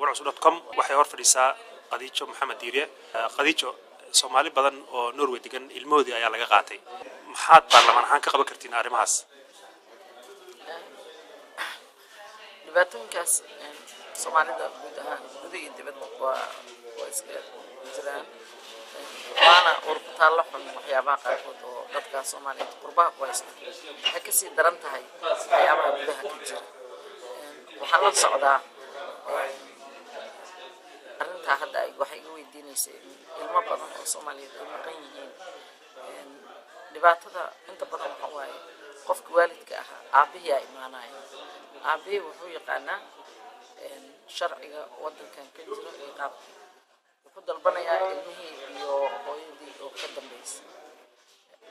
warcus.com waxay hor fadhisaa Qadiijo Maxamed Diiriye Qadiijo Soomaali badan oo Norway degan ilmoodi ayaa laga qaatay maxaad baarlamaan ahaan ka qaban kartiin arrimahaas dhibaatooyinkaas Soomaalida guud ahaan gudaha dibadda waa iska jiraan waana ururtaalo xun waxyaabaha qaarkood oo dadka Soomaaliyeed qurbaha ku haysta waxay ka sii daran tahay waxyaabaha gudaha ka jira waxaan la socdaa arrinta hadda ay waxay iga weydiinaysay ilmo badan oo Soomaaliyeed ay maqan yihiin dhibaatada inta badan waxa waaye qofka waalidka ah aabihi ay imaanayaan aabihi wuxuu yaqaanaa sharciga wadankan ka jira ee qaabka wuxuu dalbanayaa ilmihii iyo hooyadii oo ka dambeysay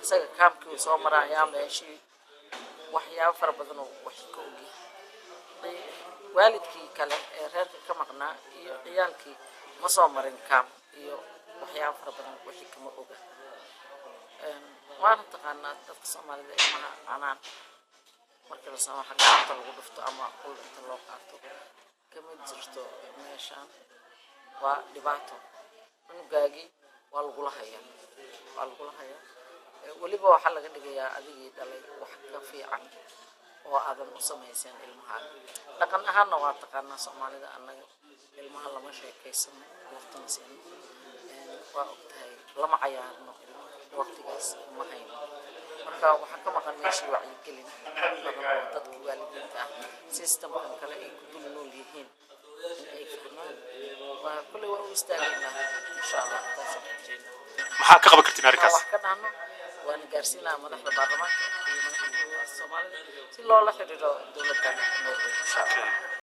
isaga kaamkii soo maraya meeshii waxyaabo fara badan oo wax ka ogyahay waalidkii kale ee reerka ka maqnaa iyo ciyaalkii ma soo marin kaam iyo waxyaabo fara badan wixii kama oga waana taqaanaa dadka Soomaalida ilmaha aanan marka la soo xagga lagu dhufto ama qol inta loo qaato kama jirto meeshaan waa dhibaato unugaagi waa lagu lahayaa waliba waxa laga dhigayaa adigii dhalay wax ka fiican oo aadan u sameeysan ilmaha dhaqan ahaan waa taqaanaa Soomaalida annaga ilmaha lama sheekaysan waqtigiisana waa ogtahay lama cayaarno waqtigaas ma hayno marka waxa ka maqan meeshii wacyi gelin badan dadka waalidiinta ah systemkan kale ay ku dul nool yihiin ay fahmaan waa kulli waa u istaagayna insha Allah maxaa ka qaban kartiin arrinkaas wax ka dhahno waan gaarsiinaa madaxda baarlamaanka iyo madaxda Soomaalida si loo la xiriiro dawladda Norway insha Allah